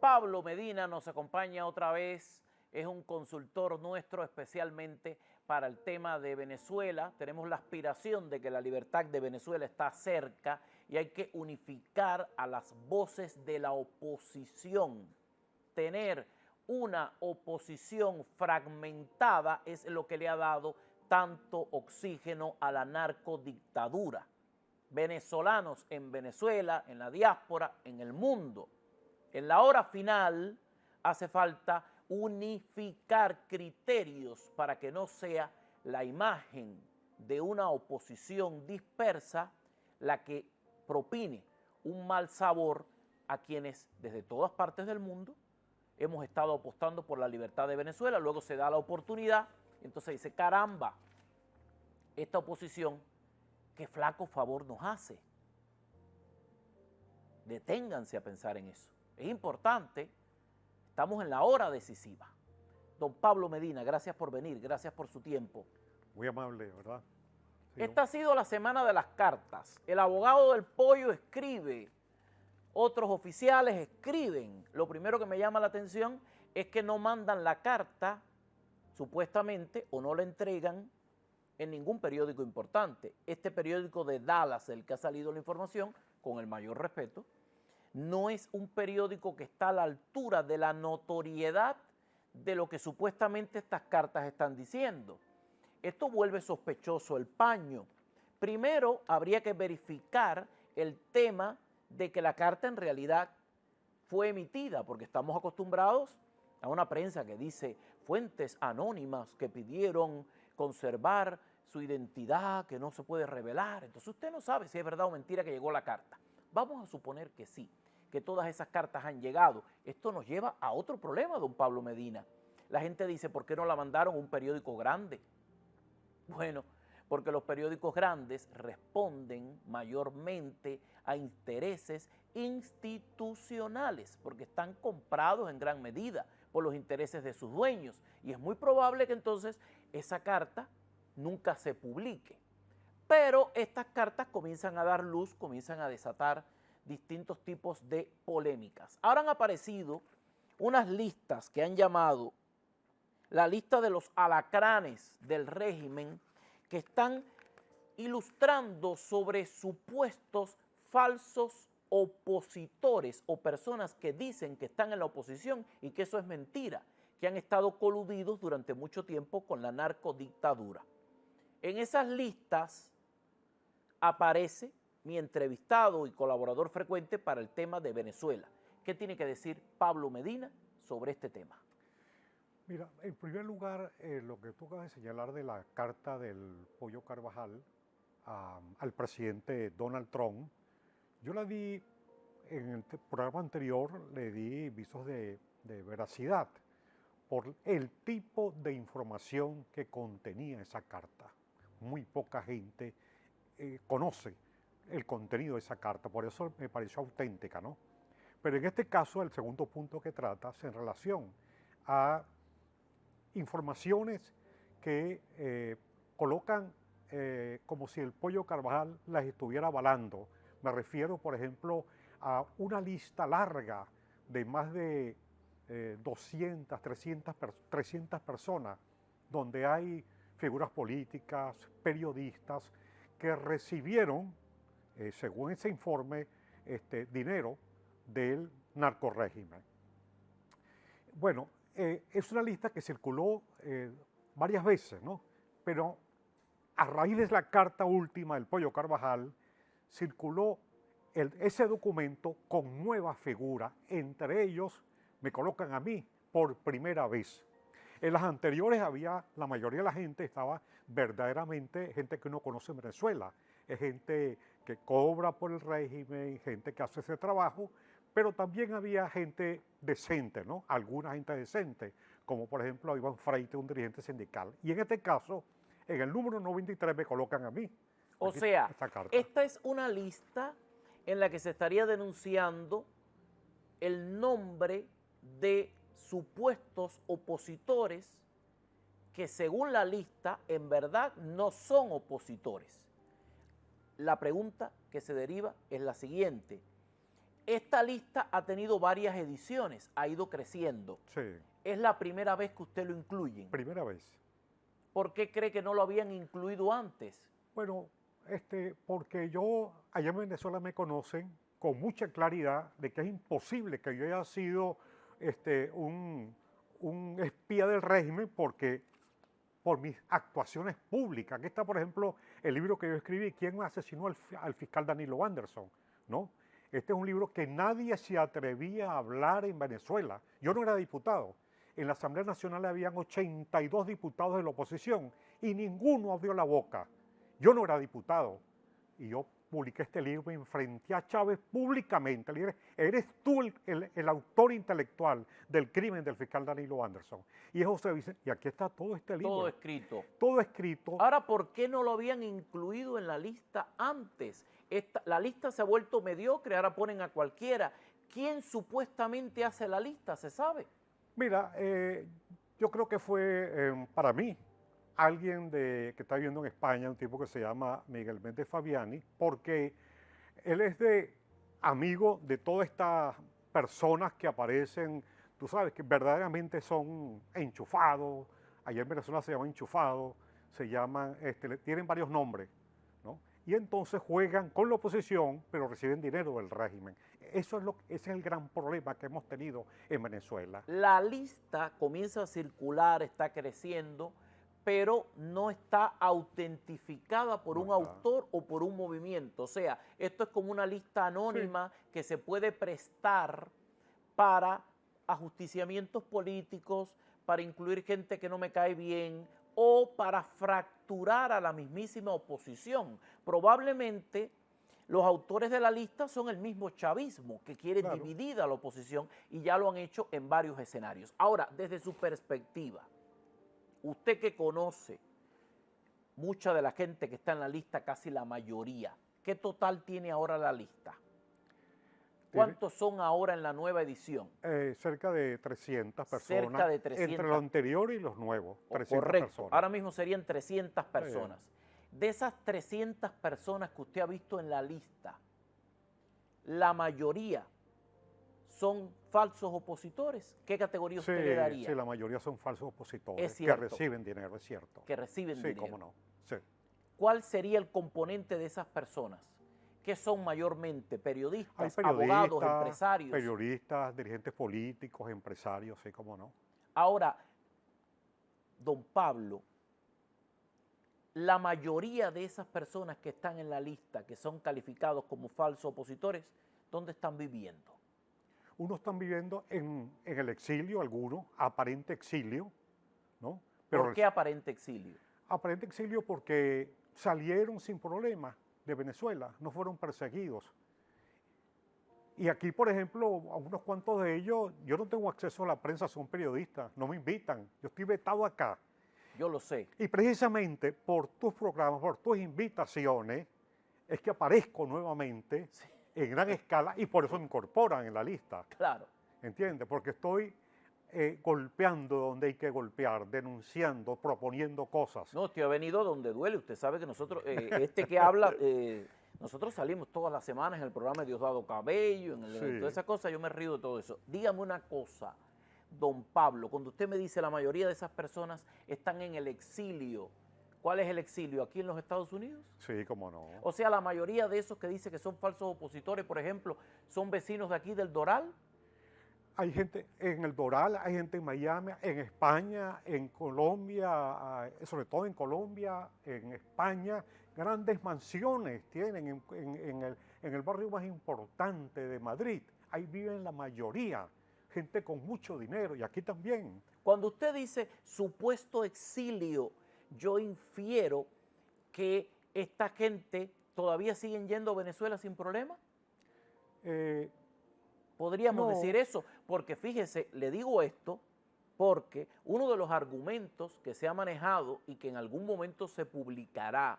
Pablo Medina nos acompaña otra vez, es un consultor nuestro especialmente para el tema de Venezuela. Tenemos la aspiración de que la libertad de Venezuela está cerca y hay que unificar a las voces de la oposición. Tener una oposición fragmentada es lo que le ha dado tanto oxígeno a la narcodictadura. Venezolanos en Venezuela, en la diáspora, en el mundo. En la hora final hace falta unificar criterios para que no sea la imagen de una oposición dispersa la que propine un mal sabor a quienes desde todas partes del mundo hemos estado apostando por la libertad de Venezuela. Luego se da la oportunidad, entonces dice, caramba, esta oposición, qué flaco favor nos hace. Deténganse a pensar en eso. Es importante, estamos en la hora decisiva. Don Pablo Medina, gracias por venir, gracias por su tiempo. Muy amable, ¿verdad? Sí, Esta ha sido la semana de las cartas. El abogado del pollo escribe, otros oficiales escriben. Lo primero que me llama la atención es que no mandan la carta, supuestamente, o no la entregan en ningún periódico importante. Este periódico de Dallas, del que ha salido la información, con el mayor respeto, no es un periódico que está a la altura de la notoriedad de lo que supuestamente estas cartas están diciendo. Esto vuelve sospechoso el paño. Primero, habría que verificar el tema de que la carta en realidad fue emitida, porque estamos acostumbrados a una prensa que dice fuentes anónimas que pidieron conservar su identidad, que no se puede revelar. Entonces usted no sabe si es verdad o mentira que llegó la carta. Vamos a suponer que sí, que todas esas cartas han llegado. Esto nos lleva a otro problema, don Pablo Medina. La gente dice, ¿por qué no la mandaron a un periódico grande? Bueno, porque los periódicos grandes responden mayormente a intereses institucionales, porque están comprados en gran medida por los intereses de sus dueños. Y es muy probable que entonces esa carta nunca se publique. Pero estas cartas comienzan a dar luz, comienzan a desatar distintos tipos de polémicas. Ahora han aparecido unas listas que han llamado la lista de los alacranes del régimen que están ilustrando sobre supuestos falsos opositores o personas que dicen que están en la oposición y que eso es mentira, que han estado coludidos durante mucho tiempo con la narcodictadura. En esas listas aparece mi entrevistado y colaborador frecuente para el tema de Venezuela. ¿Qué tiene que decir Pablo Medina sobre este tema? mira, en primer lugar, lo que tú acabas de señalar de la carta del Pollo Carvajal al presidente Donald Trump, yo la di, en el programa anterior, le di visos de veracidad por el tipo de información que contenía esa carta. Muy poca gente conoce el contenido de esa carta, por eso me pareció auténtica, ¿no? Pero en este caso, el segundo punto que tratas en relación a informaciones que colocan como si el Pollo Carvajal las estuviera avalando. Me refiero, por ejemplo, a una lista larga de más de 200, 300 personas, donde hay figuras políticas, periodistas, que recibieron, según ese informe, dinero del narcorrégimen. Bueno, es una lista que circuló varias veces, ¿no? Pero a raíz de la carta última del Pollo Carvajal, circuló ese documento con nuevas figuras, entre ellos me colocan a mí por primera vez. En las anteriores la mayoría de la gente estaba verdaderamente gente que uno conoce en Venezuela, es gente que cobra por el régimen, gente que hace ese trabajo, pero también había gente decente, ¿no? Alguna gente decente, como por ejemplo Iván Freite, un dirigente sindical. Y en este caso, en el número 93 me colocan a mí. O Aquí sea, esta carta. esta es una lista en la que se estaría denunciando el nombre de supuestos opositores que según la lista en verdad no son opositores. La pregunta que se deriva es la siguiente. Esta lista ha tenido varias ediciones, ha ido creciendo. Sí, ¿Es la primera vez que usted lo incluyen? primera vez. ¿Por qué cree que no lo habían incluido antes? Bueno, porque allá en Venezuela me conocen con mucha claridad de que es imposible que yo haya sido un espía del régimen porque por mis actuaciones públicas. Aquí está, por ejemplo, el libro que yo escribí, ¿Quién asesinó al fiscal Danilo Anderson? ¿No? Este es un libro que nadie se atrevía a hablar en Venezuela. Yo no era diputado. En la Asamblea Nacional habían 82 diputados de la oposición y ninguno abrió la boca. Yo no era diputado y yo publiqué este libro y enfrenté a Chávez públicamente. Le dije, eres tú el autor intelectual del crimen del fiscal Danilo Anderson. Y José Vicente, y aquí está todo este libro. Todo escrito. Todo escrito. Ahora, ¿por qué no lo habían incluido en la lista antes? La lista se ha vuelto mediocre, ahora ponen a cualquiera. ¿Quién supuestamente hace la lista? ¿Se sabe? Mira, yo creo que fue para mí alguien que está viviendo en España, un tipo que se llama Miguel Méndez Fabiani, porque él es amigo de todas estas personas que aparecen, tú sabes, que verdaderamente son enchufados. Allá en Venezuela se llaman enchufados, se llaman, tienen varios nombres, ¿no? Y entonces juegan con la oposición, pero reciben dinero del régimen. Ese es el gran problema que hemos tenido en Venezuela. La lista comienza a circular, está creciendo, pero no está autentificada por un autor o por un movimiento. O sea, esto es como una lista anónima que se puede prestar para ajusticiamientos políticos, para incluir gente que no me cae bien o para fracturar a la mismísima oposición. Probablemente los autores de la lista son el mismo chavismo que quiere dividir a la oposición y ya lo han hecho en varios escenarios. Ahora, desde su perspectiva, usted que conoce mucha de la gente que está en la lista, casi la mayoría, ¿qué total tiene ahora la lista? ¿Cuántos son ahora en la nueva edición? Cerca de 300 personas. Cerca de 300. Entre lo anterior y los nuevos, 300 Correcto. personas. Ahora mismo serían 300 personas. De esas 300 personas que usted ha visto en la lista, la mayoría son falsos opositores. ¿Qué categoría usted le daría? Sí, la mayoría son falsos opositores Es cierto. que reciben dinero, es cierto. Que reciben dinero. Sí, cómo no. Sí. ¿Cuál sería el componente de esas personas? ¿Qué son mayormente? ¿Periodistas, Hay abogados, empresarios? Periodistas, dirigentes políticos, empresarios, sí, cómo no. Ahora, don Pablo, la mayoría de esas personas que están en la lista, que son calificados como falsos opositores, ¿dónde están viviendo? Unos están viviendo en el exilio, algunos, aparente exilio, ¿no? ¿Por qué aparente exilio? Aparente exilio porque salieron sin problema de Venezuela, no fueron perseguidos. Y aquí, por ejemplo, a unos cuantos de ellos, yo no tengo acceso a la prensa, son periodistas, no me invitan, yo estoy vetado acá. Yo lo sé. Y precisamente por tus programas, por tus invitaciones, es que aparezco nuevamente en gran escala y por eso me incorporan en la lista. Claro. ¿Entiendes? Porque estoy golpeando donde hay que golpear, denunciando, proponiendo cosas. No, usted ha venido donde duele. Usted sabe que nosotros, que habla, nosotros salimos todas las semanas en el programa de Diosdado Cabello, en todas esas cosas, yo me río de todo eso. Dígame una cosa, don Pablo, cuando usted me dice la mayoría de esas personas están en el exilio, ¿cuál es el exilio? ¿Aquí en los Estados Unidos? Sí, cómo no. O sea, la mayoría de esos que dice que son falsos opositores, por ejemplo, son vecinos de aquí del Doral. Hay gente en el Doral, hay gente en Miami, en España, en Colombia, sobre todo en Colombia, en España, grandes mansiones tienen en el barrio más importante de Madrid. Ahí viven la mayoría, gente con mucho dinero y aquí también. Cuando usted dice supuesto exilio, yo infiero que esta gente todavía siguen yendo a Venezuela sin problema. Podríamos decir eso, porque fíjese, le digo esto porque uno de los argumentos que se ha manejado y que en algún momento se publicará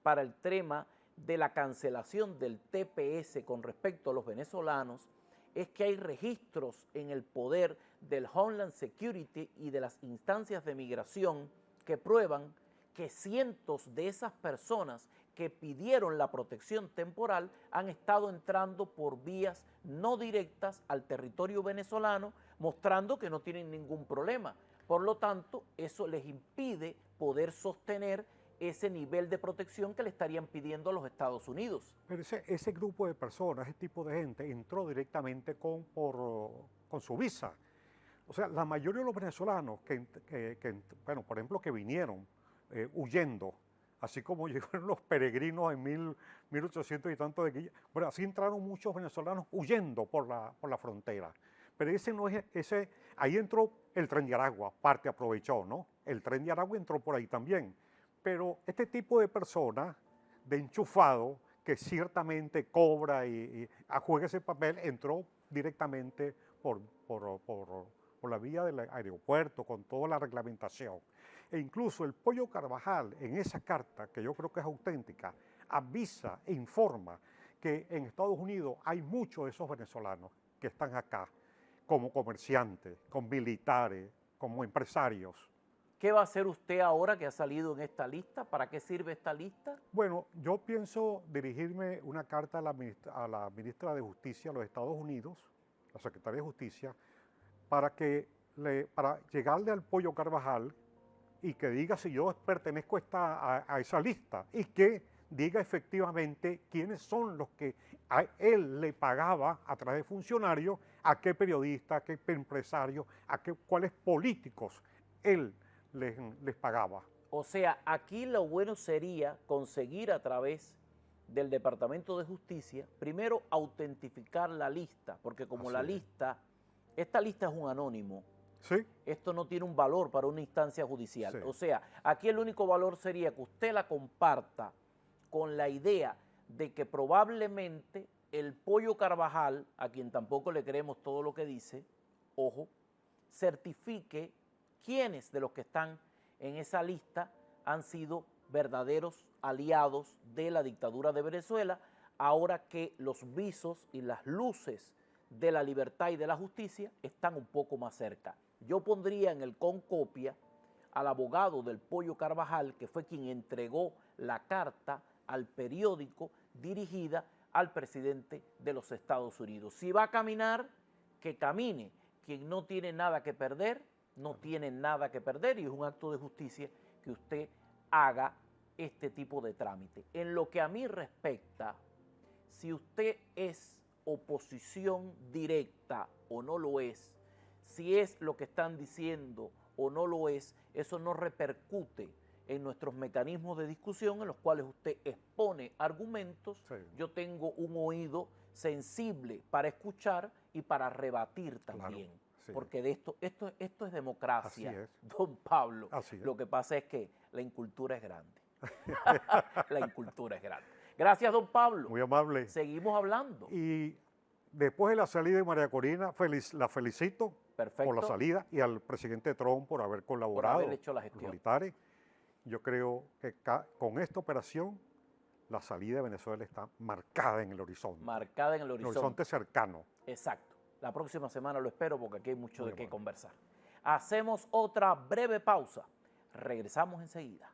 para el tema de la cancelación del TPS con respecto a los venezolanos es que hay registros en el poder del Homeland Security y de las instancias de migración que prueban que cientos de esas personas que pidieron la protección temporal han estado entrando por vías no directas al territorio venezolano, mostrando que no tienen ningún problema. Por lo tanto, eso les impide poder sostener ese nivel de protección que le estarían pidiendo a los Estados Unidos. Pero ese grupo de personas, ese tipo de gente, entró directamente con su visa. O sea, la mayoría de los venezolanos bueno, por ejemplo, que vinieron huyendo, así como llegaron los peregrinos en 1800 y tanto de Guilla, bueno, así entraron muchos venezolanos huyendo por la frontera. Pero ese no es, ahí entró el Tren de Aragua, parte aprovechó, ¿no? El Tren de Aragua entró por ahí también. Pero este tipo de personas, de enchufado, que ciertamente cobra y juega ese papel, entró directamente por la vía del aeropuerto, con toda la reglamentación. E incluso el Pollo Carvajal, en esa carta, que yo creo que es auténtica, avisa e informa que en Estados Unidos hay muchos de esos venezolanos que están acá, como comerciantes, como militares, como empresarios. ¿Qué va a hacer usted ahora que ha salido en esta lista? ¿Para qué sirve esta lista? Bueno, yo pienso dirigirme una carta a la ministra de Justicia de los Estados Unidos, la secretaria de Justicia, para llegarle al Pollo Carvajal y que diga si yo pertenezco a esa lista y que diga efectivamente quiénes son los que a él le pagaba a través de funcionarios, a qué periodista, a qué empresario, cuáles políticos él les pagaba. O sea, aquí lo bueno sería conseguir a través del Departamento de Justicia, primero autentificar la lista, porque como esta lista es un anónimo, ¿sí? Esto no tiene un valor para una instancia judicial. Sí. O sea, aquí el único valor sería que usted la comparta con la idea de que probablemente el Pollo Carvajal, a quien tampoco le creemos todo lo que dice, ojo, certifique quiénes de los que están en esa lista han sido verdaderos aliados de la dictadura de Venezuela, ahora que los visos y las luces de la libertad y de la justicia están un poco más cerca. Yo pondría en el concopia al abogado del Pollo Carvajal, que fue quien entregó la carta al periódico dirigida al presidente de los Estados Unidos. Si va a caminar, que camine. Quien no tiene nada que perder, no tiene nada que perder, y es un acto de justicia que usted haga este tipo de trámite. En lo que a mí respecta, si usted es oposición directa o no lo es, si es lo que están diciendo o no lo es, eso no repercute en nuestros mecanismos de discusión en los cuales usted expone argumentos. Sí. Yo tengo un oído sensible para escuchar y para rebatir también. Claro. Sí. Porque de esto es democracia, Así es. don Pablo. Así es. Lo que pasa es que la incultura es grande. La incultura es grande. Gracias, don Pablo. Muy amable. Seguimos hablando. Y después de la salida de María Corina, la felicito. Perfecto. Por la salida y al presidente Trump por haber colaborado. Por haber hecho la gestión. Los militares. Yo creo que con esta operación la salida de Venezuela está marcada en el horizonte. Marcada en el horizonte. El horizonte cercano. Exacto. La próxima semana lo espero porque aquí hay mucho de qué conversar. Hacemos otra breve pausa. Regresamos enseguida.